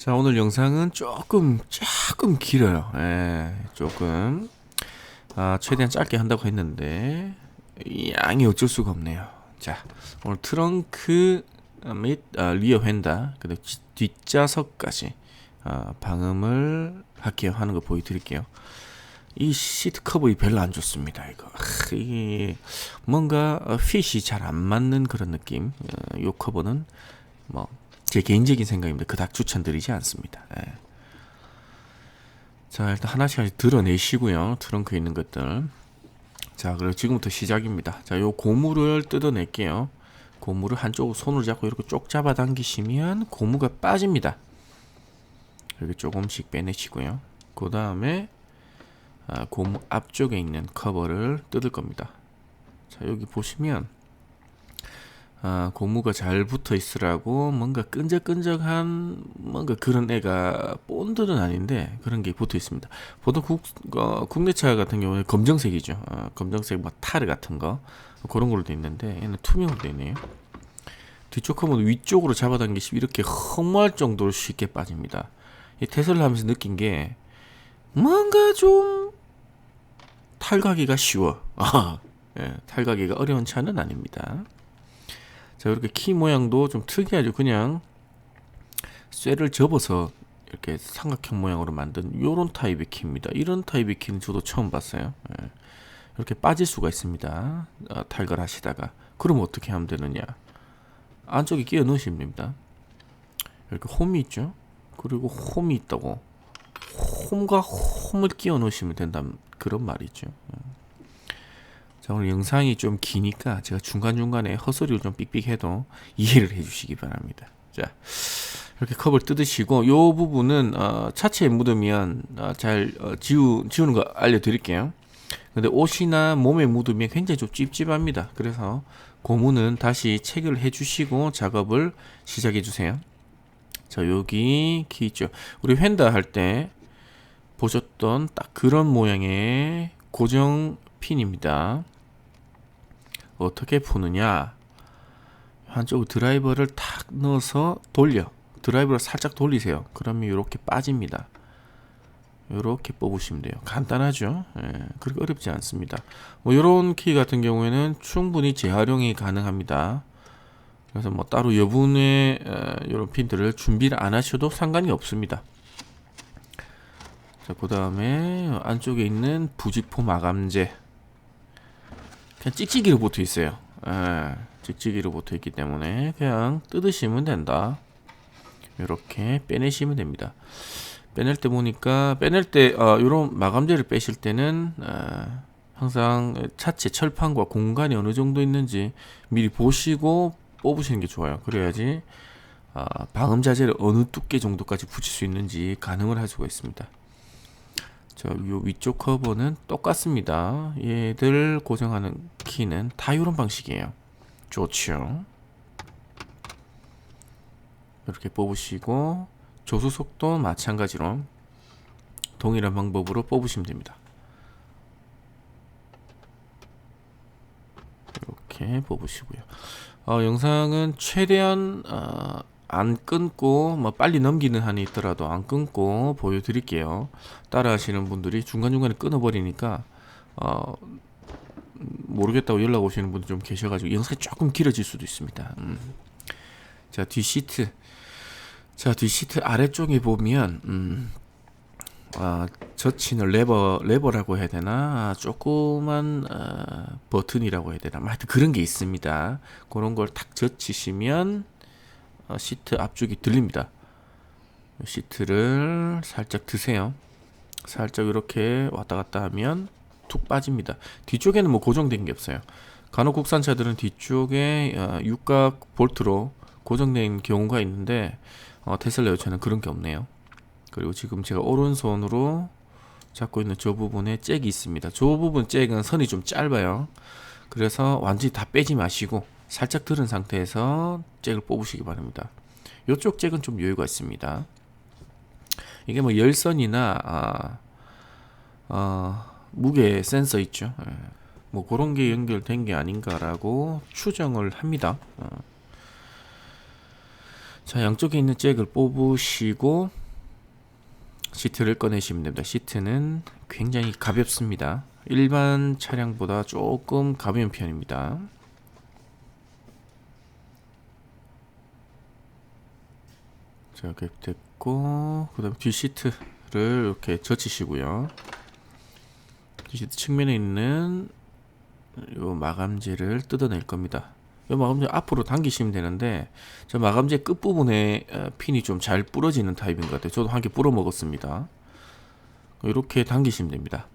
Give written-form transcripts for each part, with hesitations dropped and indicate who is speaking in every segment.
Speaker 1: 자, 오늘 영상은 조금 길어요. 조금 최대한 짧게 한다고 했는데 이 양이 어쩔 수가 없네요. 자, 오늘 트렁크 및 리어 휀다 그리고 뒷좌석까지 방음을 할게요. 하는 거 보여드릴게요. 이 시트 커브이 별로 안 좋습니다. 이게 뭔가 핏이 잘 안 맞는 그런 느낌. 이 커버는 뭐 제 개인적인 생각입니다. 그닥 추천드리지 않습니다. 자, 일단 하나씩 드러내시고요. 트렁크에 있는 것들. 자, 그리고 지금부터 시작입니다. 자, 요 고무를 뜯어낼게요. 고무를 한쪽으로 손을 잡고 이렇게 쪽 잡아 당기시면 고무가 빠집니다. 이렇게 조금씩 빼내시고요. 그 다음에 고무 앞쪽에 있는 커버를 뜯을 겁니다. 자, 여기 보시면 고무가 잘 붙어 있으라고 뭔가 끈적끈적한 뭔가 그런 애가 본드는 아닌데 그런 게 붙어 있습니다. 보통 국내차 같은 경우는 검정색이죠. 검정색 뭐 타르 같은 거 그런 걸로 돼 있는데 얘는 투명으로 돼 있네요. 뒤쪽 커버는 위쪽으로 잡아당기시면 이렇게 허무할 정도로 쉽게 빠집니다. 이 테슬라 하면서 느낀 게 뭔가 좀 탈가기가 쉬워. 탈가기가 어려운 차는 아닙니다. 자, 이렇게 키 모양도 좀 특이하죠. 그냥 쇠를 접어서 이렇게 삼각형 모양으로 만든 요런 타입의 키입니다. 이런 타입의 키는 저도 처음 봤어요. 이렇게 빠질 수가 있습니다. 탈거를 하시다가. 그럼 어떻게 하면 되느냐? 안쪽에 끼워 넣으시면 됩니다. 이렇게 홈이 있죠. 그리고 홈이 있다고. 홈과 홈을 끼워 넣으시면 된다는 그런 말이죠. 자, 오늘 영상이 좀 기니까 제가 중간중간에 헛소리를 좀 삑삑해도 이해를 해주시기 바랍니다. 자, 이렇게 컵을 뜯으시고 요 부분은 차체에 묻으면 잘 지우는 거 알려드릴게요. 근데 옷이나 몸에 묻으면 굉장히 좀 찝찝합니다. 그래서 고무는 다시 체결을 해주시고 작업을 시작해주세요. 자, 여기 키 있죠. 우리 휀다 할 때 보셨던 딱 그런 모양의 고정 핀입니다. 어떻게 푸느냐? 한쪽 드라이버를 탁 넣어서 돌려. 드라이버를 살짝 돌리세요. 그러면 이렇게 빠집니다. 이렇게 뽑으시면 돼요. 간단하죠? 그렇게 어렵지 않습니다. 뭐 이런 키 같은 경우에는 충분히 재활용이 가능합니다. 그래서 뭐 따로 여분의 이런 핀들을 준비를 안 하셔도 상관이 없습니다. 자, 그 다음에 안쪽에 있는 부직포 마감재. 그냥 찍찍이로 붙어 있어요. 찍찍이로 붙어 있기 때문에 그냥 뜯으시면 된다. 이렇게 빼내시면 됩니다. 빼낼 때 보니까 이런 마감재를 빼실 때는 항상 차체 철판과 공간이 어느 정도 있는지 미리 보시고 뽑으시는 게 좋아요. 그래야지 방음 자재를 어느 두께 정도까지 붙일 수 있는지 가늠을 할 수가 있습니다. 자, 요 위쪽 커버는 똑같습니다. 얘들 고정하는 키는 다 이런 방식이에요. 좋죠. 이렇게 뽑으시고 조수 속도 마찬가지로 동일한 방법으로 뽑으시면 됩니다. 이렇게 뽑으시고요. 영상은 최대한 안 끊고 뭐 빨리 넘기는 한이 있더라도 안 끊고 보여드릴게요. 따라 하시는 분들이 중간중간에 끊어버리니까 모르겠다고 연락 오시는 분들 좀 계셔가지고 영상이 조금 길어질 수도 있습니다. 자, 뒷시트 아래쪽에 보면 젖히는 레버라고 해야 되나, 조그만 버튼이라고 해야 되나, 하여튼 그런 게 있습니다. 그런 걸 탁 젖히시면 시트 앞쪽이 들립니다. 시트를 살짝 드세요. 살짝 이렇게 왔다 갔다 하면 툭 빠집니다. 뒤쪽에는 뭐 고정된 게 없어요. 간혹 국산차들은 뒤쪽에 육각 볼트로 고정된 경우가 있는데 테슬라 요차는 그런 게 없네요. 그리고 지금 제가 오른손으로 잡고 있는 저 부분에 잭이 있습니다. 저 부분 잭은 선이 좀 짧아요. 그래서 완전히 다 빼지 마시고 살짝 들은 상태에서 잭을 뽑으시기 바랍니다. 이쪽 잭은 좀 여유가 있습니다. 이게 뭐 열선이나 무게 센서 있죠. 뭐 그런 게 연결된 게 아닌가라고 추정을 합니다. 자, 양쪽에 있는 잭을 뽑으시고 시트를 꺼내시면 됩니다. 시트는 굉장히 가볍습니다. 일반 차량보다 조금 가벼운 편입니다. 자, 이렇게 됐고, 그 다음에 뒷 시트를 이렇게 젖히시고요. 뒷 시트 측면에 있는 요 마감재를 뜯어낼 겁니다. 이 마감재 앞으로 당기시면 되는데, 저 마감재 끝부분에 핀이 좀 잘 부러지는 타입인 것 같아요. 저도 한 개 부러 먹었습니다. 이렇게 당기시면 됩니다.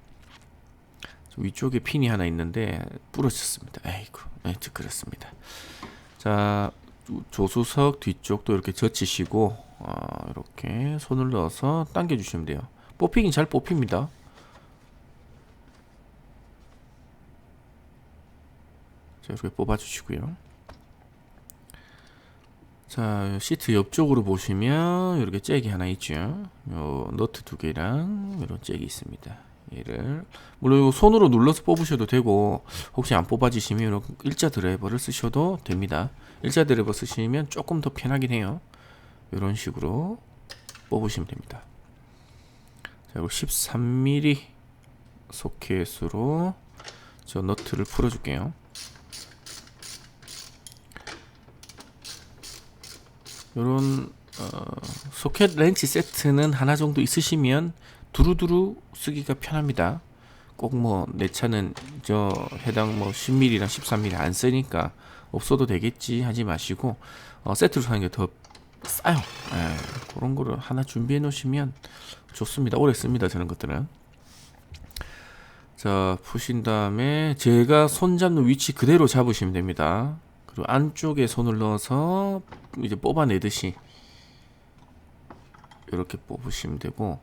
Speaker 1: 위쪽에 핀이 하나 있는데 부러졌습니다. 아이고, 네, 그렇습니다. 자, 조수석 뒤쪽도 이렇게 젖히시고 이렇게 손을 넣어서 당겨 주시면 돼요. 뽑히긴 잘 뽑힙니다. 자, 이렇게 뽑아 주시고요. 자, 시트 옆쪽으로 보시면 이렇게 잭이 하나 있죠. 요 너트 두 개랑 이런 잭이 있습니다. 얘를 물론 이거 손으로 눌러서 뽑으셔도 되고, 혹시 안 뽑아지시면 이런 일자 드라이버를 쓰셔도 됩니다. 일자 드라이버 쓰시면 조금 더 편하긴 해요. 이런 식으로 뽑으시면 됩니다. 자, 그리고 13mm 소켓으로 저 너트를 풀어줄게요. 요런 소켓 렌치 세트는 하나 정도 있으시면 두루두루 쓰기가 편합니다. 꼭 뭐 내 차는 저 해당 뭐 10mm랑 13mm 안 쓰니까 없어도 되겠지 하지 마시고 세트로 사는 게 더 싸요. 그런 거를 하나 준비해 놓으시면 좋습니다. 오래 씁니다, 저런 것들은. 자, 푸신 다음에 제가 손 잡는 위치 그대로 잡으시면 됩니다. 그리고 안쪽에 손을 넣어서 이제 뽑아내듯이 이렇게 뽑으시면 되고,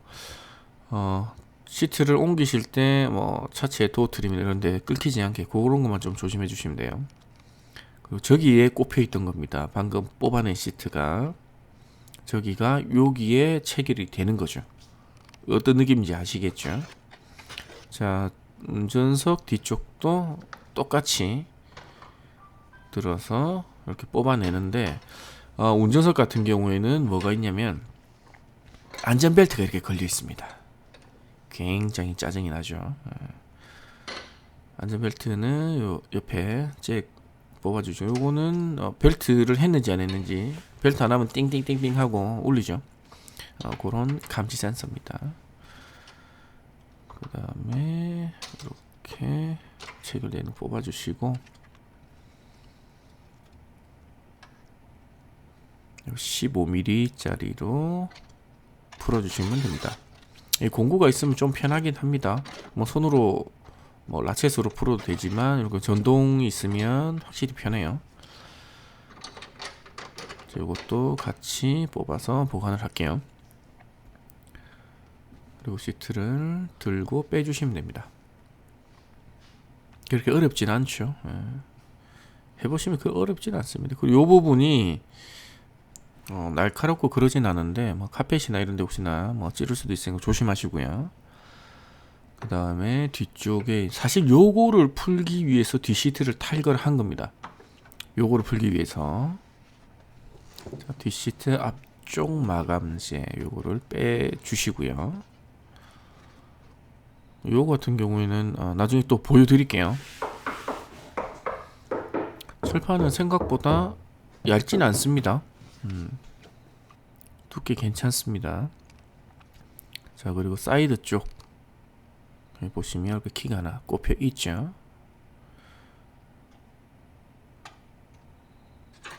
Speaker 1: 시트를 옮기실 때 뭐 차체 도어 트림 이런데 끊기지 않게 그런 것만 좀 조심해 주시면 돼요. 그리고 저기에 꼽혀 있던 겁니다. 방금 뽑아낸 시트가 저기가 여기에 체결이 되는 거죠. 어떤 느낌인지 아시겠죠? 자, 운전석 뒤쪽도 똑같이 들어서 이렇게 뽑아내는데, 운전석 같은 경우에는 뭐가 있냐면 안전벨트가 이렇게 걸려 있습니다. 굉장히 짜증이 나죠. 안전벨트는 요 옆에 잭 뽑아주죠. 요거는 벨트를 했는지 안 했는지, 벨트 안 하면 띵띵띵띵 하고 울리죠. 그런 감지 센서입니다. 그 다음에 이렇게 체결되는 뽑아주시고, 15mm 짜리로 풀어주시면 됩니다. 이 공구가 있으면 좀 편하긴 합니다. 뭐 손으로 뭐 라쳇으로 풀어도 되지만 이렇게 전동이 있으면 확실히 편해요. 자, 이것도 같이 뽑아서 보관을 할게요. 그리고 시트를 들고 빼주시면 됩니다. 그렇게 어렵진 않죠. 해보시면 그 어렵진 않습니다. 그리고 이 부분이 날카롭고 그러진 않은데 뭐 카펫이나 이런 데 혹시나 뭐 찌를 수도 있으니까 조심하시고요. 그 다음에 뒤쪽에 사실 요거를 풀기 위해서 뒷시트를 탈거를 한 겁니다. 요거를 풀기 위해서. 자, 뒷시트 앞쪽 마감재 요거를 빼 주시고요. 요거 같은 경우에는 나중에 또 보여드릴게요. 철판은 생각보다 얇진 않습니다. 두께 괜찮습니다. 자, 그리고 사이드 쪽 여기 보시면 이렇게 키가 하나 꼽혀 있죠.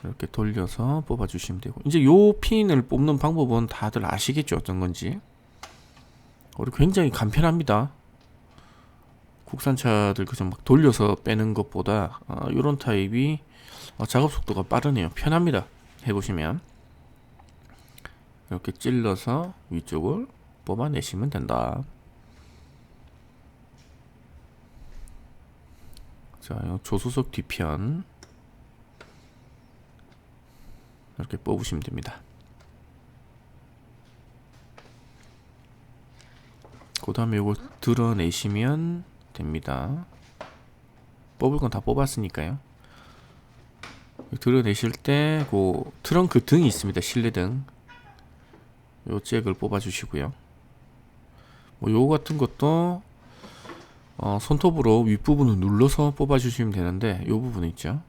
Speaker 1: 이렇게 돌려서 뽑아 주시면 되고, 이제 요 핀을 뽑는 방법은 다들 아시겠죠, 어떤 건지. 그리고 굉장히 간편합니다. 국산차들 그저 막 돌려서 빼는 것보다 요런 타입이 작업 속도가 빠르네요. 편합니다. 해보시면 이렇게 찔러서 위쪽을 뽑아내시면 된다. 자, 조수석 뒤편 이렇게 뽑으시면 됩니다. 그 다음에 이걸 드러내시면 됩니다. 뽑을 건 다 뽑았으니까요. 드러내실 때 그 트렁크 등이 있습니다. 실내등. 요 잭을 뽑아 주시고요. 뭐 요거 같은 것도 손톱으로 윗부분을 눌러서 뽑아 주시면 되는데 요 부분 있죠.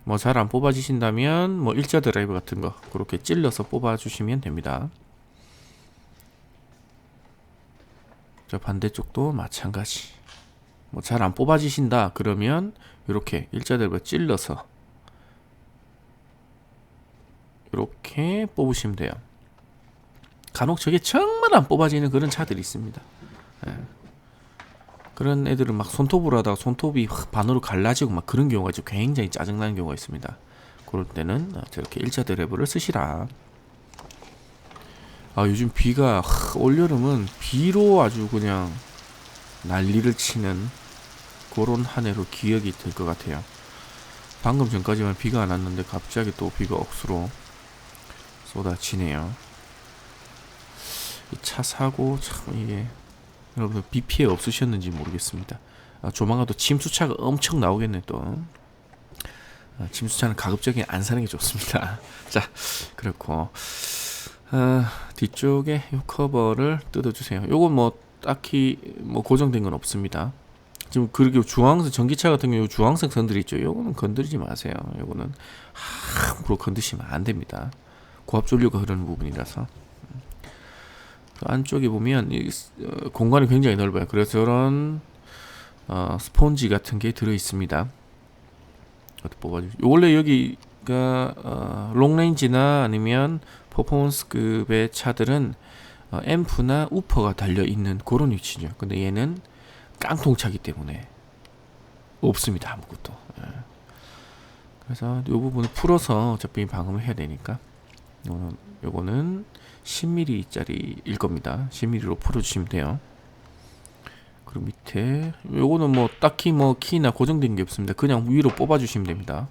Speaker 1: 뭐 잘 안 뽑아지신다면 뭐 일자 드라이버 같은 거 그렇게 찔러서 뽑아 주시면 됩니다. 자, 반대쪽도 마찬가지. 뭐 잘 안 뽑아지신다 그러면 이렇게 일자 드라이버 찔러서 이렇게 뽑으시면 돼요. 간혹 저게 정말 안 뽑아지는 그런 차들이 있습니다. 예. 그런 애들은 막 손톱으로 하다가 손톱이 반으로 갈라지고 막 그런 경우가 있죠. 굉장히 짜증나는 경우가 있습니다. 그럴 때는 저렇게 일자 드라이버를 쓰시라. 요즘 비가 올여름은 비로 아주 그냥 난리를 치는 그런 한 해로 기억이 될 것 같아요. 방금 전까지만 비가 안 왔는데 갑자기 또 비가 억수로 쏟아지네요. 이 차 사고 참 이게 여러분 비 피해 없으셨는지 모르겠습니다. 조만간 또 침수차가 엄청 나오겠네 또. 침수차는 가급적이 안 사는 게 좋습니다. 자, 그렇고 뒤쪽에 이 커버를 뜯어주세요. 요건 뭐 딱히 뭐 고정된 건 없습니다. 지금 그리고 주황색 전기차 같은 경우 주황색 선들이 있죠. 요거는 건드리지 마세요. 요거는 함부로 건드시면 안 됩니다. 고압 전류가 흐르는 부분이라서. 안쪽에 보면 공간이 굉장히 넓어요. 그래서 저런 스폰지 같은 게 들어 있습니다. 원래 여기가 롱레인지나 아니면 퍼포먼스급의 차들은 앰프나 우퍼가 달려 있는 그런 위치죠. 근데 얘는 깡통차기 때문에 없습니다. 아무것도. 그래서 이 부분을 풀어서 어차피 방음을 해야 되니까 요거는 10mm짜리일 겁니다. 10mm로 풀어주시면 돼요. 그리고 밑에 요거는 뭐 딱히 뭐 키나 고정된 게 없습니다. 그냥 위로 뽑아주시면 됩니다.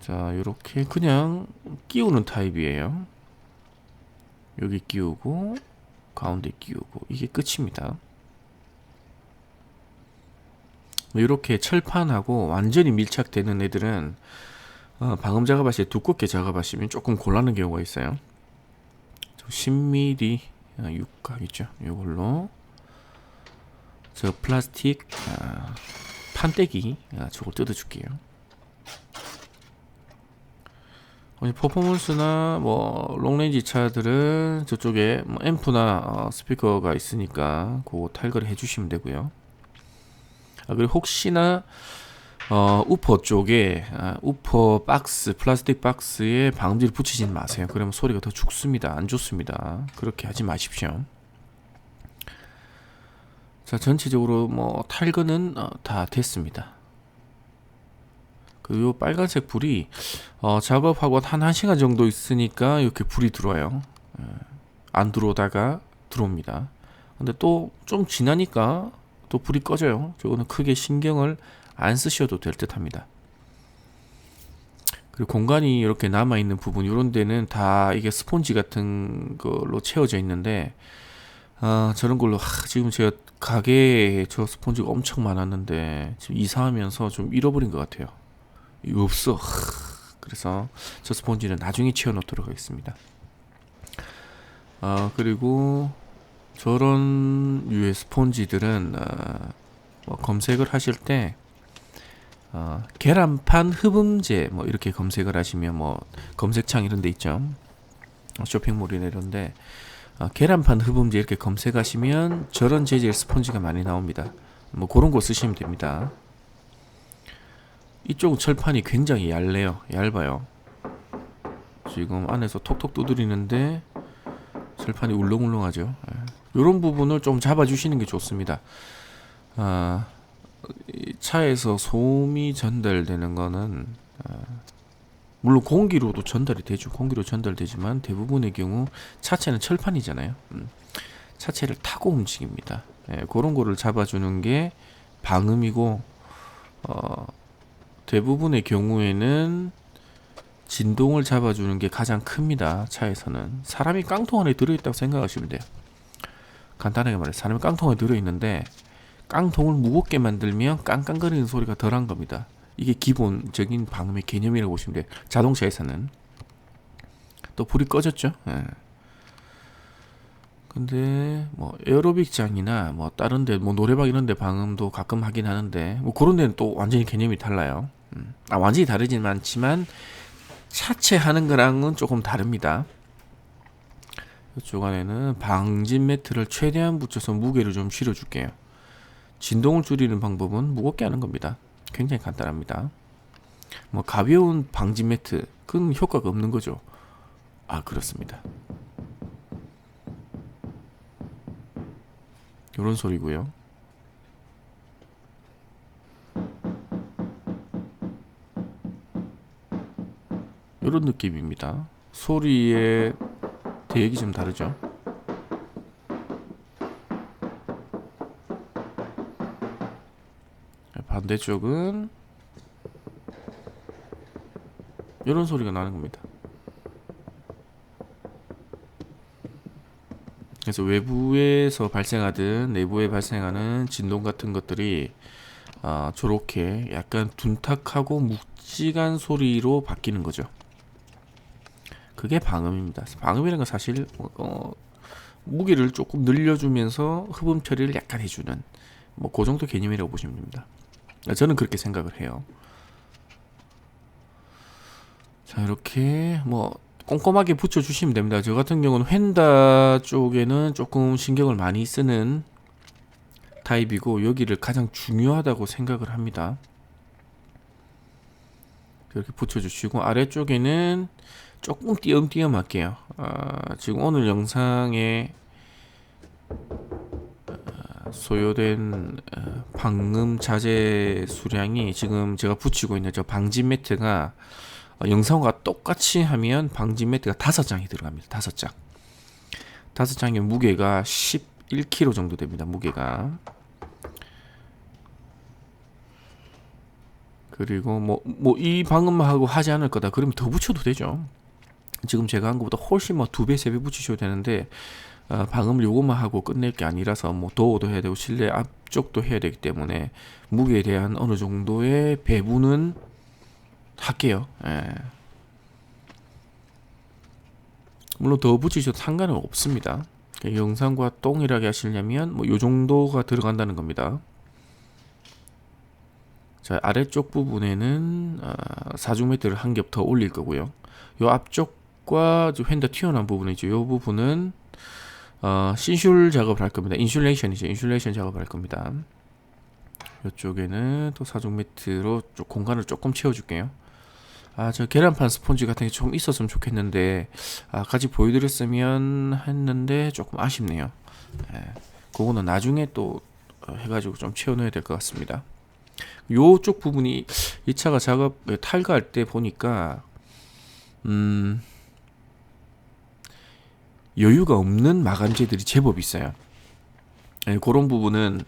Speaker 1: 자, 요렇게 그냥 끼우는 타입이에요. 여기 끼우고 가운데 끼우고 이게 끝입니다. 이렇게 철판하고 완전히 밀착되는 애들은 방음 작업하실 때 두껍게 작업하시면 조금 곤란한 경우가 있어요. 10mm 육각이죠. 이걸로 저 플라스틱 판때기 저걸 뜯어줄게요. 퍼포먼스나 뭐 롱레인지 차들은 저쪽에 뭐 앰프나 스피커가 있으니까 그거 탈거를 해주시면 되고요. 그리고 혹시나 우퍼 쪽에 우퍼 박스 플라스틱 박스에 방음지를 붙이진 마세요. 그러면 소리가 더 죽습니다. 안 좋습니다. 그렇게 하지 마십시오. 자, 전체적으로 뭐 탈거는 다 됐습니다. 그리고 빨간색 불이 작업하고 한 1시간 정도 있으니까 이렇게 불이 들어와요. 안 들어오다가 들어옵니다. 근데 또 좀 지나니까 또 불이 꺼져요. 저거는 크게 신경을 안 쓰셔도 될 듯 합니다. 그리고 공간이 이렇게 남아있는 부분 이런 데는 다 이게 스폰지 같은 걸로 채워져 있는데 저런 걸로 지금 제가 가게에 저 스폰지가 엄청 많았는데 지금 이사하면서 좀 잃어버린 것 같아요. 이거 없어. 그래서 저 스폰지는 나중에 채워 놓도록 하겠습니다. 그리고 저런 유의 스폰지들은 뭐 검색을 하실 때 계란판 흡음제 뭐 이렇게 검색을 하시면 뭐 검색창 이런 데 있죠. 쇼핑몰이나 이런데 계란판 흡음제 이렇게 검색하시면 저런 재질 스폰지가 많이 나옵니다. 뭐 그런 거 쓰시면 됩니다. 이쪽은 철판이 굉장히 얇아요. 지금 안에서 톡톡 두드리는데 철판이 울렁울렁하죠. 이런 부분을 좀 잡아주시는 게 좋습니다. 차에서 소음이 전달되는 거는 물론 공기로도 전달이 되죠. 공기로 전달되지만 대부분의 경우 차체는 철판이잖아요. 차체를 타고 움직입니다. 그런 거를 잡아주는 게 방음이고 대부분의 경우에는 진동을 잡아주는 게 가장 큽니다. 차에서는 사람이 깡통 안에 들어있다고 생각하시면 돼요. 간단하게 말해 사람이 깡통 안에 들어있는데 깡통을 무겁게 만들면 깡깡거리는 소리가 덜한 겁니다. 이게 기본적인 방음의 개념이라고 보시면 돼요. 자동차에서는. 또 불이 꺼졌죠. 예. 근데 뭐 에어로빅장이나 뭐 다른데 뭐 노래방 이런데 방음도 가끔 하긴 하는데 뭐 그런 데는 또 완전히 개념이 달라요. 완전히 다르진 않지만 차체 하는 거랑은 조금 다릅니다. 이쪽 안에는 방진 매트를 최대한 붙여서 무게를 좀 실어줄게요. 진동을 줄이는 방법은 무겁게 하는 겁니다. 굉장히 간단합니다. 뭐 가벼운 방진 매트 그건 효과가 없는 거죠. 그렇습니다. 이런 소리고요. 이런 느낌입니다. 소리의 대역이 좀 다르죠. 반대쪽은 이런 소리가 나는 겁니다. 그래서 외부에서 발생하든 내부에 발생하는 진동 같은 것들이 저렇게 약간 둔탁하고 묵직한 소리로 바뀌는 거죠. 그게 방음입니다. 방음이라는 건 사실 무게를 조금 늘려주면서 흡음 처리를 약간 해주는 뭐 그 정도 개념이라고 보시면 됩니다. 저는 그렇게 생각을 해요. 자, 이렇게 뭐 꼼꼼하게 붙여주시면 됩니다. 저 같은 경우는 휀다 쪽에는 조금 신경을 많이 쓰는 타입이고 여기를 가장 중요하다고 생각을 합니다. 이렇게 붙여주시고 아래쪽에는 조금 띄엄띄엄 할게요. 지금 오늘 영상에 소요된 방음 자재 수량이 지금 제가 붙이고 있는 저 방진 매트가 영상과 똑같이 하면 방진 매트가 5장이 들어갑니다. 5장. 5장의 무게가 11kg 정도 됩니다. 무게가. 그리고 뭐 이 방음만 하고 하지 않을 거다. 그러면 더 붙여도 되죠. 지금 제가 한 것보다 훨씬 뭐 2배, 3배 붙이셔도 되는데 방음을 요것만 하고 끝낼 게 아니라서 뭐 도어도 해야 되고 실내 앞쪽도 해야 되기 때문에 무게에 대한 어느 정도의 배분은 할게요. 예. 물론 더 붙이셔도 상관은 없습니다. 영상과 동일하게 하시려면 뭐 요 정도가 들어간다는 겁니다. 자, 아래쪽 부분에는 사중 매트를 한 겹 더 올릴 거고요. 요 앞쪽과 휀다 튀어나온 부분이죠. 요 부분은 신슐 작업을 할 겁니다. 인슐레이션이죠. 인슐레이션 작업을 할 겁니다. 이쪽에는 또 사중 매트로 공간을 조금 채워줄게요. 저 계란판 스폰지 같은 게 좀 있었으면 좋겠는데 같이 보여드렸으면 했는데 조금 아쉽네요. 그거는 나중에 또 해가지고 좀 채워넣어야 될 것 같습니다. 요쪽 부분이 이 차가 탈거할 때 보니까 여유가 없는 마감재들이 제법 있어요. 그런 부분은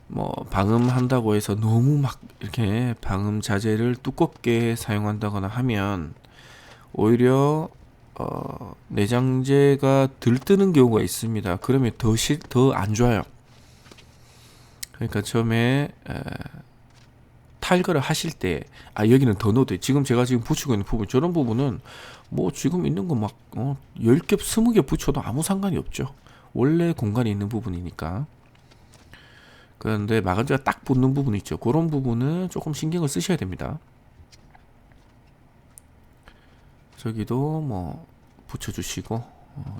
Speaker 1: 뭐 방음한다고 해서 너무 막 이렇게 방음 자재를 두껍게 사용한다거나 하면 오히려 내장재가 들뜨는 경우가 있습니다. 그러면 더 안 좋아요. 그러니까 처음에 탈거를 하실 때 여기는 더 넣어도 돼. 지금 제가 지금 붙이고 있는 부분 저런 부분은 뭐 지금 있는 거 막 10개 20개 붙여도 아무 상관이 없죠. 원래 공간이 있는 부분이니까. 그런데 마감재가 딱 붙는 부분이 있죠. 그런 부분은 조금 신경을 쓰셔야 됩니다. 저기도 뭐 붙여주시고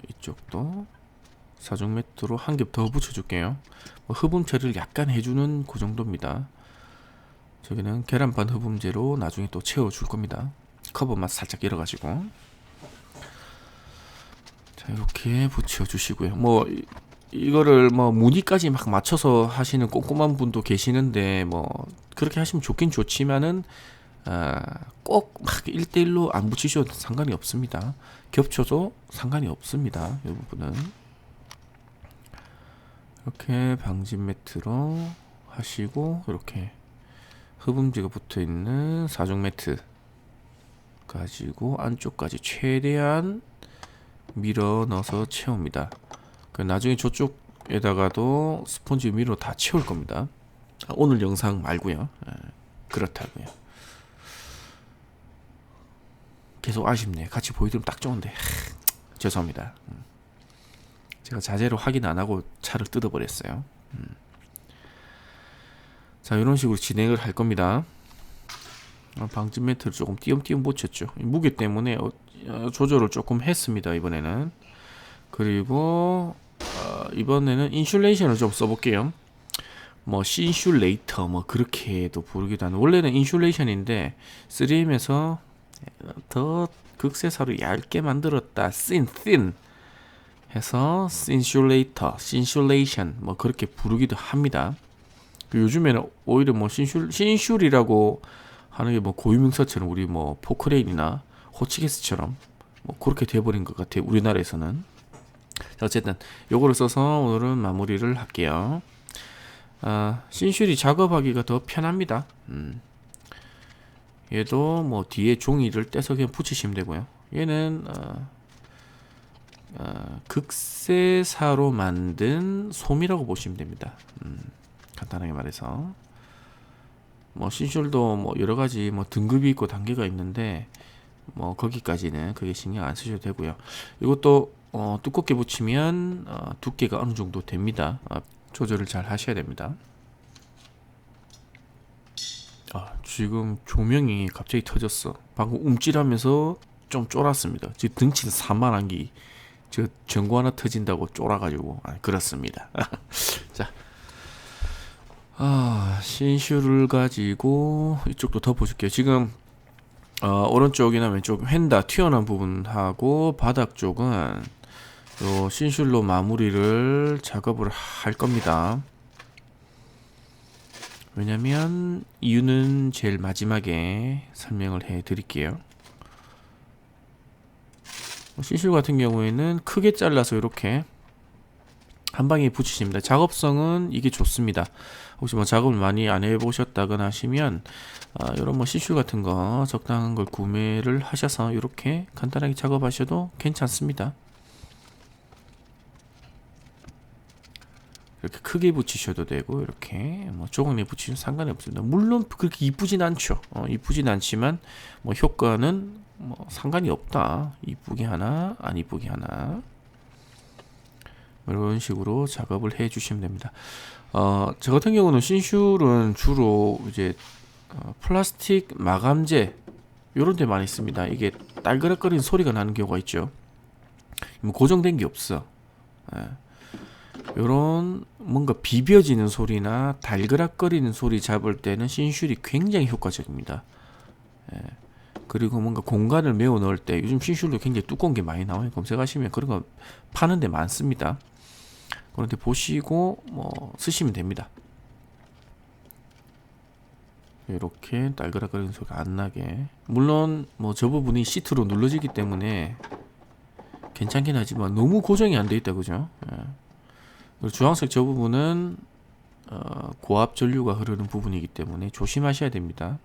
Speaker 1: 이쪽도 사중 매트로 한 겹 더 붙여줄게요. 흡음 처리를 약간 해주는 그 정도입니다. 저기는 계란판 흡음재로 나중에 또 채워줄 겁니다. 커버만 살짝 열어가지고. 자, 이렇게 붙여주시고요. 뭐 이거를 뭐 무늬까지 막 맞춰서 하시는 꼼꼼한 분도 계시는데 뭐 그렇게 하시면 좋긴 좋지만은 꼭 막 1대1로 안 붙이셔도 상관이 없습니다. 겹쳐도 상관이 없습니다. 이 부분은 이렇게 방진 매트로 하시고 이렇게 흡음재가 붙어있는 사중 매트 가지고 안쪽까지 최대한 밀어 넣어서 채웁니다. 나중에 저쪽에다가도 스펀지 위로 다 채울 겁니다. 오늘 영상 말고요. 그렇다고요. 계속 아쉽네. 같이 보여드리면 딱 좋은데. 죄송합니다. 제가 자제로 확인 안 하고 차를 뜯어버렸어요. 자, 이런 식으로 진행을 할 겁니다. 방진 매트를 조금 띄엄띄엄 붙였죠. 무게 때문에 조절을 조금 했습니다. 이번에는. 그리고 이번에는 인슐레이션을 좀 써볼게요. 뭐 신슐레이터 뭐 그렇게도 부르기도 하는, 원래는 인슐레이션인데 3M에서 더 극세사로 얇게 만들었다, thin 해서 신슐레이터, 신슐레이션 뭐 그렇게 부르기도 합니다. 요즘에는 오히려 뭐 신슐이라고 하는 게 뭐 고유명사처럼, 우리 뭐 포크레인이나 호치게스처럼 뭐 그렇게 돼버린 것 같아요, 우리나라에서는. 자, 어쨌든 요거를 써서 오늘은 마무리를 할게요. 신슐이 작업하기가 더 편합니다. 얘도 뭐 뒤에 종이를 떼서 그냥 붙이시면 되고요. 얘는 극세사로 만든 솜이라고 보시면 됩니다. 간단하게 말해서 뭐 신슐도 뭐 여러 가지 뭐 등급이 있고 단계가 있는데 뭐 거기까지는 그게 신경 안 쓰셔도 되고요. 이것도 두껍게 붙이면 두께가 어느 정도 됩니다. 조절을 잘 하셔야 됩니다. 지금 조명이 갑자기 터졌어. 방금 움찔하면서 좀 쫄았습니다. 지금 등치는 산만한 게 저 전구 하나 터진다고 쫄아가지고 그렇습니다. 자, 신슈를 가지고 이쪽도 덮어줄게요. 지금 오른쪽이나 왼쪽 휀다 튀어나온 부분하고 바닥 쪽은 요 신슐로 마무리를 작업을 할 겁니다. 왜냐면 이유는 제일 마지막에 설명을 해 드릴게요. 신슐 같은 경우에는 크게 잘라서 이렇게 한 방에 붙이십니다. 작업성은 이게 좋습니다. 혹시 뭐 작업을 많이 안 해보셨다거나 하시면 이런 뭐 신슐 같은 거 적당한 걸 구매를 하셔서 이렇게 간단하게 작업하셔도 괜찮습니다. 이렇게 크게 붙이셔도 되고 이렇게 뭐 조금에 붙이셔도 상관이 없습니다. 물론 그렇게 이쁘진 않죠. 이쁘진 않지만 뭐 효과는 뭐 상관이 없다. 이쁘게 하나 안 이쁘게 하나 이런 식으로 작업을 해 주시면 됩니다. 저 같은 경우는 신슐은 주로 이제 플라스틱 마감재 요런 데 많이 씁니다. 이게 딸그락거리는 소리가 나는 경우가 있죠. 뭐 고정된 게 없어. 요런 뭔가 비벼지는 소리나 달그락거리는 소리 잡을 때는 신슐이 굉장히 효과적입니다. 그리고 뭔가 공간을 메워 넣을 때 요즘 신슐도 굉장히 두꺼운 게 많이 나와요. 검색하시면 그런 거 파는 데 많습니다. 그런데 보시고 뭐 쓰시면 됩니다. 이렇게 딸그락거리는 소리가 안 나게. 물론 뭐 저 부분이 시트로 눌러지기 때문에 괜찮긴 하지만 너무 고정이 안 돼 있다, 그죠? 그리고 주황색 저 부분은 고압 전류가 흐르는 부분이기 때문에 조심하셔야 됩니다.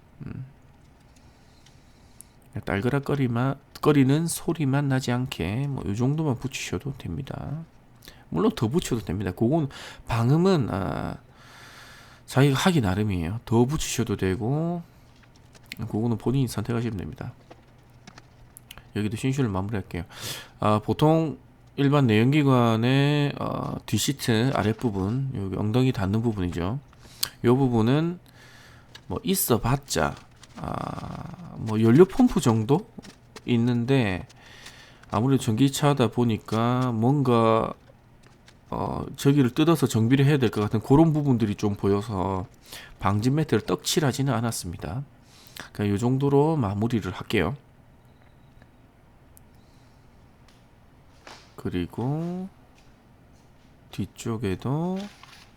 Speaker 1: 딸그락거리는 소리만 나지 않게 뭐 이 정도만 붙이셔도 됩니다. 물론 더 붙여도 됩니다. 그건 방음은 자기가 하기 나름이에요. 더 붙이셔도 되고 그거는 본인이 선택하시면 됩니다. 여기도 신슐을 마무리할게요. 보통 일반 내연기관의 뒷시트 아랫부분, 여기 엉덩이 닿는 부분이죠. 이 부분은 뭐 있어봤자 뭐 연료 펌프 정도 있는데, 아무래도 전기차다 보니까 뭔가 저기를 뜯어서 정비를 해야 될 것 같은 그런 부분들이 좀 보여서 방진 매트를 떡칠하지는 않았습니다. 그러니까 이 정도로 마무리를 할게요. 그리고 뒤쪽에도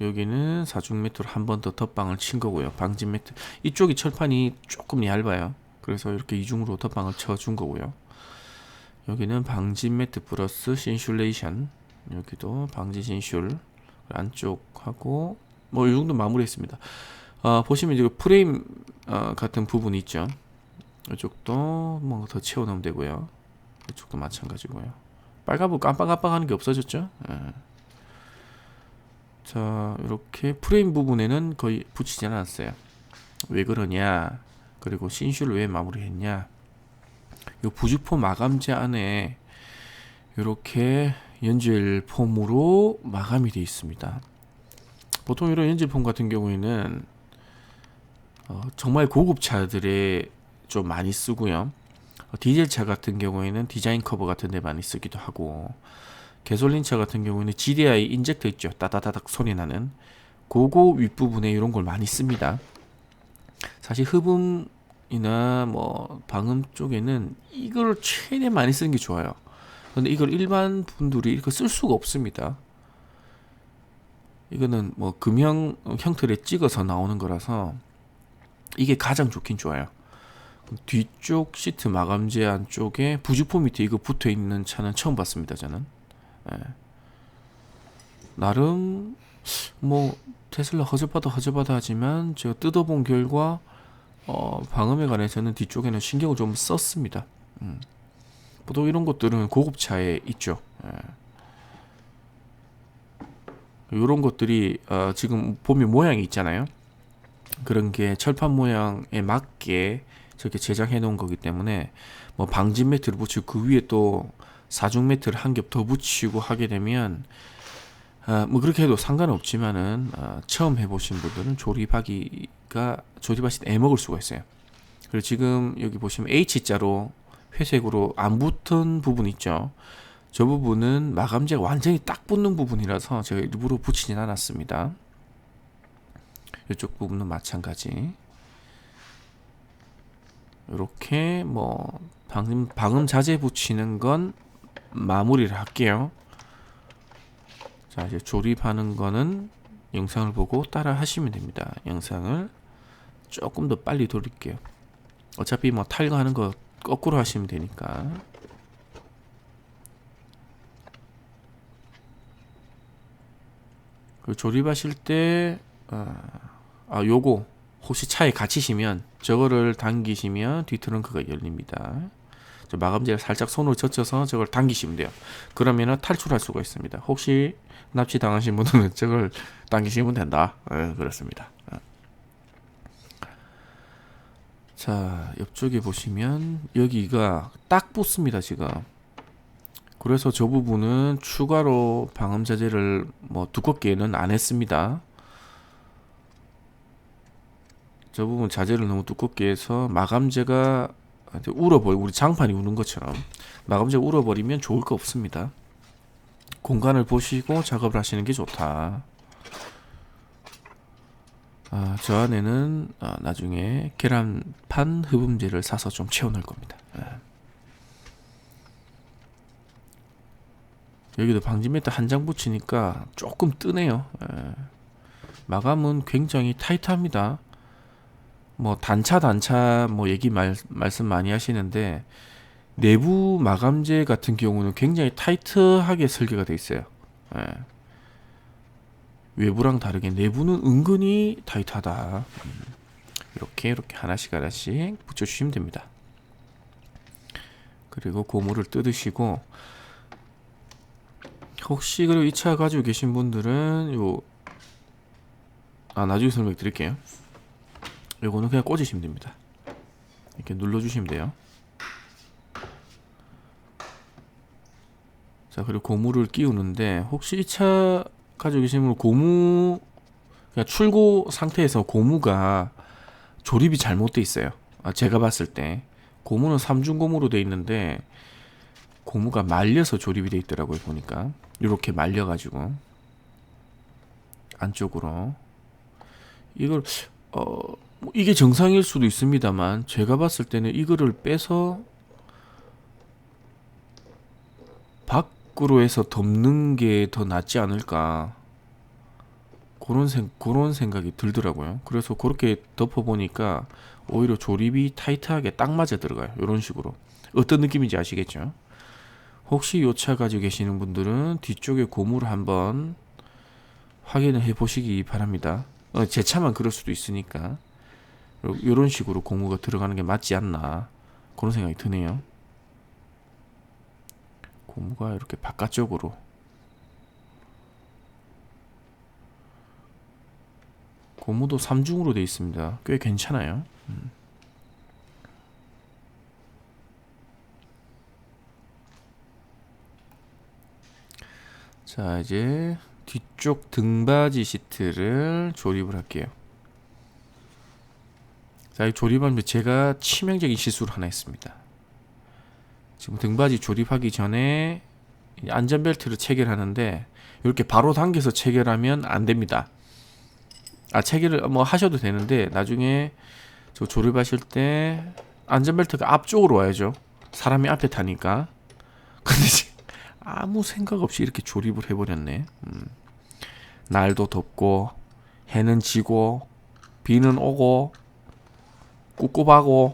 Speaker 1: 여기는 사중 매트로 한 번 더 덧방을 친 거고요. 방진 매트 이쪽이 철판이 조금 얇아요. 그래서 이렇게 이중으로 덧방을 쳐준 거고요. 여기는 방진 매트 플러스 신슐레이션, 여기도 방진 신슐 안쪽하고 뭐 이 정도 마무리했습니다. 보시면 이제 프레임 같은 부분이 있죠. 이쪽도 뭐 더 채워 넣으면 되고요. 이쪽도 마찬가지고요. 빨간 불 깜빡깜빡하는 게 없어졌죠. 자, 이렇게 프레임 부분에는 거의 붙이지 않았어요. 왜 그러냐, 그리고 신슈를 왜 마무리했냐, 이 부직포 마감재 안에 이렇게 연질 폼으로 마감이 되어 있습니다. 보통 이런 연질 폼 같은 경우에는 정말 고급 차들에 좀 많이 쓰고요. 디젤 차 같은 경우에는 디자인 커버 같은 데 많이 쓰기도 하고, 개솔린 차 같은 경우에는 GDI 인젝터 있죠, 따다다닥 소리 나는 그거 윗부분에 이런 걸 많이 씁니다. 사실 흡음이나 뭐 방음 쪽에는 이걸 최대 많이 쓰는 게 좋아요. 근데 이걸 일반 분들이 이거 쓸 수가 없습니다. 이거는 뭐 금형 형틀에 찍어서 나오는 거라서 이게 가장 좋긴 좋아요. 뒤쪽 시트 마감재 안쪽에 부직포 밑에 이거 붙어 있는 차는 처음 봤습니다, 저는. 예. 나름 뭐 테슬라 허접하다 하지만 제가 뜯어본 결과 방음에 관해서는 뒤쪽에는 신경을 좀 썼습니다. 보통 이런 것들은 고급차에 있죠. 예. 이런 것들이 지금 보면 모양이 있잖아요. 그런 게 철판 모양에 맞게 저렇게 제작해 놓은 거기 때문에 뭐 방진 매트를 붙이고 그 위에 또 사중 매트를 한 겹 더 붙이고 하게 되면 뭐 그렇게 해도 상관은 없지만은 처음 해보신 분들은 조립하실 때 애먹을 수가 있어요. 그리고 지금 여기 보시면 H자로 회색으로 안 붙은 부분 있죠. 저 부분은 마감재가 완전히 딱 붙는 부분이라서 제가 일부러 붙이진 않았습니다. 이쪽 부분은 마찬가지. 이렇게 뭐 방음 자재 붙이는 건 마무리를 할게요. 자, 이제 조립하는 거는 영상을 보고 따라 하시면 됩니다. 영상을 조금 더 빨리 돌릴게요. 어차피 뭐 탈거하는 거 거꾸로 하시면 되니까. 그 조립하실 때 요거 혹시 차에 갇히시면 저거를 당기시면 뒤트렁크가 열립니다. 저 마감재를 살짝 손으로 젖혀서 저걸 당기시면 돼요. 그러면은 탈출할 수가 있습니다. 혹시 납치 당하신 분들은 저걸 당기시면 된다. 그렇습니다. 자, 옆쪽에 보시면 여기가 딱 붙습니다, 지금. 그래서 저 부분은 추가로 방음 자재를 뭐 두껍게는 안 했습니다. 저 부분 자재를 너무 두껍게 해서 마감재가 우리 장판이 우는 것처럼 마감재가 울어버리면 좋을 거 없습니다. 공간을 보시고 작업을 하시는 게 좋다. 저 안에는 나중에 계란판 흡음재를 사서 좀 채워놓을 겁니다. 여기도 방진 매트 한 장 붙이니까 조금 뜨네요. 마감은 굉장히 타이트합니다. 뭐 단차 뭐 말씀 많이 하시는데 내부 마감재 같은 경우는 굉장히 타이트하게 설계가 되어 있어요. 외부랑 다르게 내부는 은근히 타이트하다. 이렇게 하나씩 붙여주시면 됩니다. 그리고 고무를 뜯으시고, 혹시 그리고 이 차 가지고 계신 분들은 나중에 설명 드릴게요. 요거는 그냥 꽂으시면 됩니다. 이렇게 눌러주시면 돼요. 자, 그리고 고무를 끼우는데, 혹시 이 차 가지고 계신 분 그냥 출고 상태에서 고무가 조립이 잘못돼 있어요. 제가 봤을 때 고무는 3중 고무로 돼 있는데 고무가 말려서 조립이 돼 있더라고요. 보니까 이렇게 말려가지고 안쪽으로 이걸 이게 정상일 수도 있습니다만 제가 봤을 때는 이거를 빼서 밖으로 해서 덮는 게 더 낫지 않을까, 그런 생각이 들더라고요. 그래서 그렇게 덮어보니까 오히려 조립이 타이트하게 딱 맞아 들어가요. 이런 식으로. 어떤 느낌인지 아시겠죠? 혹시 요 차 가지고 계시는 분들은 뒤쪽에 고무를 한번 확인을 해 보시기 바랍니다. 제 차만 그럴 수도 있으니까 이런 식으로 고무가 들어가는 게 맞지 않나, 그런 생각이 드네요. 고무가 이렇게 바깥쪽으로 고무도 3중으로 되어 있습니다. 꽤 괜찮아요. 자, 이제 뒤쪽 등받이 시트를 조립을 할게요. 자, 이 조립하면 제가 치명적인 실수를 하나 했습니다. 지금 등받이 조립하기 전에 안전벨트를 체결하는데 이렇게 바로 당겨서 체결하면 안 됩니다. 체결을 뭐 하셔도 되는데 나중에 저 조립하실 때 안전벨트가 앞쪽으로 와야죠. 사람이 앞에 타니까. 근데 아무 생각 없이 이렇게 조립을 해버렸네. 날도 덥고 해는 지고 비는 오고 꿉꿉하고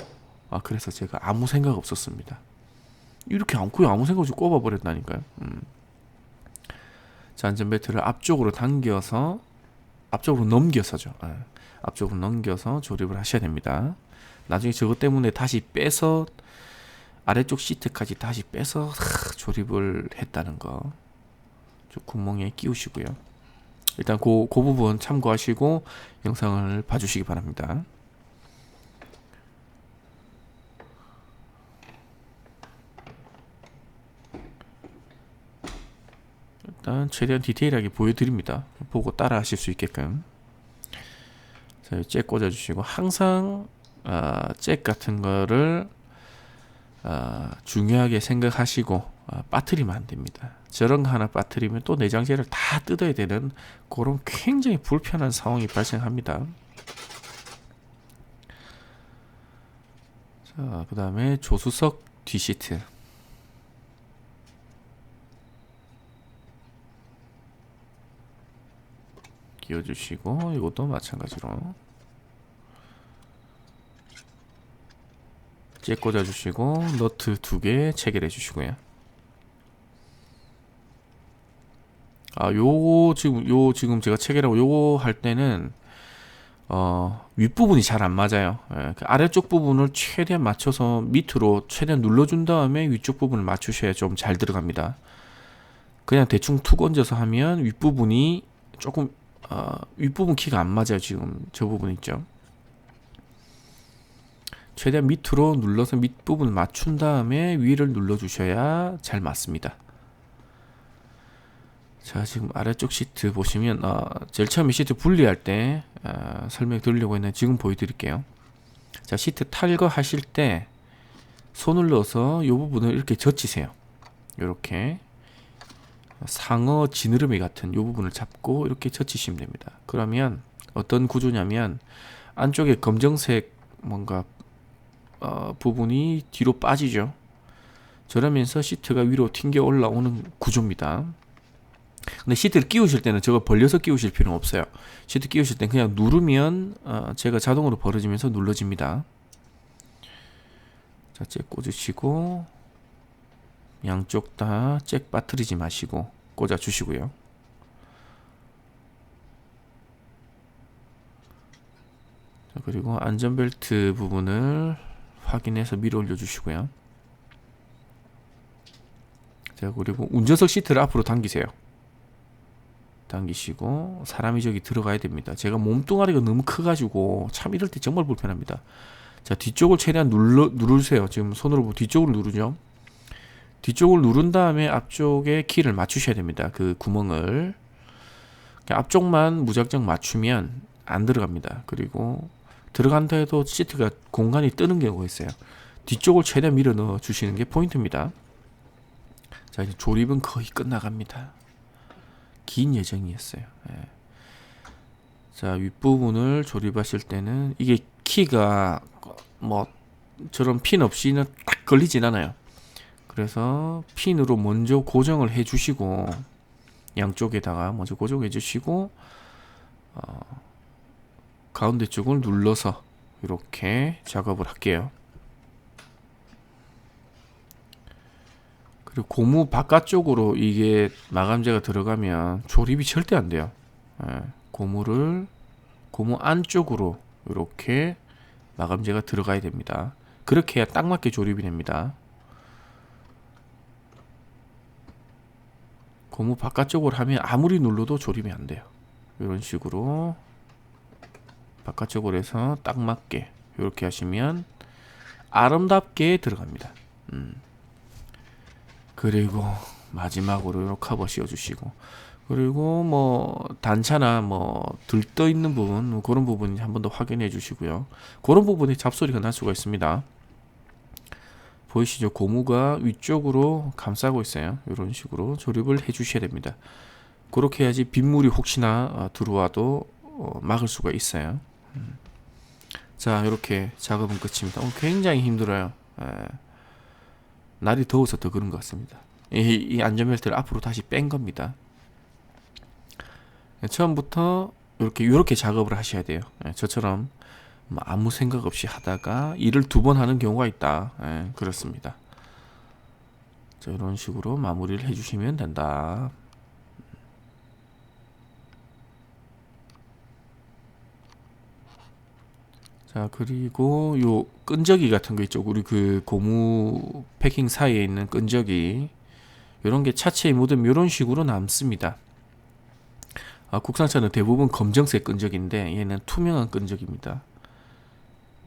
Speaker 1: 그래서 제가 아무 생각 없었습니다. 이렇게 아무 생각 없이 꼽아버렸다니까요. 자, 안전벨트를 앞쪽으로 당겨서 앞쪽으로 넘겨서죠. 앞쪽으로 넘겨서 조립을 하셔야 됩니다. 나중에 저것 때문에 다시 빼서 아래쪽 시트까지 다시 빼서 조립을 했다는 거 저 구멍에 끼우시고요. 일단 그 부분 참고하시고 영상을 봐주시기 바랍니다. 일단 최대한 디테일하게 보여드립니다. 보고 따라 하실 수 있게끔. 자, 잭 꽂아주시고 항상 잭 같은 거를 중요하게 생각하시고 빠뜨리면 안 됩니다. 저런 거 하나 빠뜨리면 또 내장재를 다 뜯어야 되는 그런 굉장히 불편한 상황이 발생합니다. 자, 그 다음에 조수석 뒷시트. 끼워주시고 이것도 마찬가지로 잭 꽂아주시고 너트 2개 체결해 주시고요. 요거 지금 제가 체결하고 요거 할 때는 윗부분이 잘 안 맞아요. 그 아래쪽 부분을 최대한 맞춰서 밑으로 최대한 눌러준 다음에 위쪽 부분을 맞추셔야 좀 잘 들어갑니다. 그냥 대충 툭 얹어서 하면 윗부분이 조금 윗부분 키가 안 맞아요. 지금 저 부분 있죠. 최대한 밑으로 눌러서 밑부분을 맞춘 다음에 위를 눌러주셔야 잘 맞습니다. 자, 지금 아래쪽 시트 보시면 제일 처음에 시트 분리할 때 설명 드리려고 했는데 지금 보여드릴게요. 자, 시트 탈거하실 때 손을 넣어서 이 부분을 이렇게 젖히세요. 이렇게 상어 지느러미 같은 이 부분을 잡고 이렇게 젖히시면 됩니다. 그러면 어떤 구조냐면 안쪽에 검정색 뭔가 부분이 뒤로 빠지죠. 저러면서 시트가 위로 튕겨 올라오는 구조입니다. 근데 시트를 끼우실 때는 저거 벌려서 끼우실 필요는 없어요. 시트 끼우실 땐 그냥 누르면 제가 자동으로 벌어지면서 눌러집니다. 자, 잭 꽂으시고 양쪽 다 잭 빠뜨리지 마시고 꽂아 주시고요. 자, 그리고 안전벨트 부분을 확인해서 밀어 올려 주시고요. 자, 그리고 운전석 시트를 앞으로 당기세요. 당기시고 사람이 저기 들어가야 됩니다. 제가 몸뚱아리가 너무 커가지고 참 이럴 때 정말 불편합니다. 자, 뒤쪽을 최대한 누르세요. 지금 손으로 뒤쪽으로 누르죠. 뒤쪽을 누른 다음에 앞쪽에 키를 맞추셔야 됩니다. 그 구멍을 앞쪽만 무작정 맞추면 안 들어갑니다. 그리고 들어간다 해도 시트가 공간이 뜨는 경우가 있어요. 뒤쪽을 최대한 밀어 넣어 주시는 게 포인트입니다. 자, 이제 조립은 거의 끝나갑니다. 긴 예정이었어요. 자, 윗부분을 조립하실 때는 이게 키가 뭐 저런 핀 없이는 딱 걸리진 않아요. 그래서 핀으로 먼저 고정을 해 주시고 양쪽에다가 먼저 고정해 주시고 가운데 쪽을 눌러서 이렇게 작업을 할게요. 그리고 고무 바깥쪽으로 이게 마감재가 들어가면 조립이 절대 안 돼요. 고무 안쪽으로 이렇게 마감재가 들어가야 됩니다. 그렇게 해야 딱 맞게 조립이 됩니다. 고무 바깥쪽으로 하면 아무리 눌러도 조립이 안 돼요. 이런 식으로 바깥쪽으로 해서 딱 맞게 이렇게 하시면 아름답게 들어갑니다. 그리고 마지막으로 이렇게 커버 씌워주시고, 그리고 뭐 단차나 뭐 들떠 있는 부분, 뭐 그런 부분 한 번 더 확인해 주시고요. 그런 부분에 잡소리가 날 수가 있습니다. 보이시죠? 고무가 위쪽으로 감싸고 있어요. 이런 식으로 조립을 해 주셔야 됩니다. 그렇게 해야지 빗물이 혹시나 들어와도 막을 수가 있어요. 자, 이렇게 작업은 끝입니다. 굉장히 힘들어요. 날이 더워서 더 그런 것 같습니다. 이 안전벨트를 앞으로 다시 뺀 겁니다. 처음부터 이렇게 작업을 하셔야 돼요. 저처럼 뭐 아무 생각 없이 하다가 일을 2번 하는 경우가 있다. 그렇습니다. 자, 이런 식으로 마무리를 해주시면 된다. 자, 그리고 요 끈적이 같은 거 있죠. 우리 그 고무 패킹 사이에 있는 끈적이, 요런 게 차체에 묻으면 요런 식으로 남습니다. 국산차는 대부분 검정색 끈적인데 얘는 투명한 끈적입니다.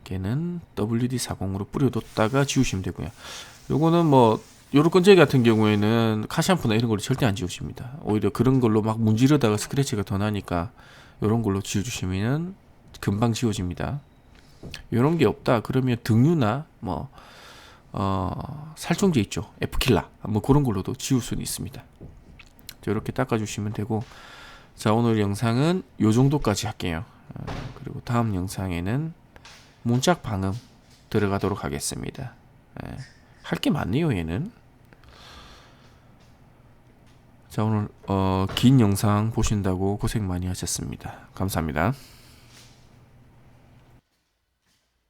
Speaker 1: 걔는 WD-40으로 뿌려뒀다가 지우시면 되고요. 요거는 뭐 요런 끈적이 같은 경우에는 카샴푸나 이런 걸로 절대 안 지우십니다. 오히려 그런 걸로 막 문지르다가 스크래치가 더 나니까 요런 걸로 지워주시면 금방 지워집니다. 요런 게 없다 그러면 등유나 뭐 살충제 있죠, 에프킬라, 뭐 그런 걸로도 지울 수는 있습니다. 이렇게 닦아주시면 되고, 자, 오늘 영상은 요 정도까지 할게요. 그리고 다음 영상에는 문짝 방음 들어가도록 하겠습니다. 할 게 많네요, 얘는. 자, 오늘 긴 영상 보신다고 고생 많이 하셨습니다. 감사합니다.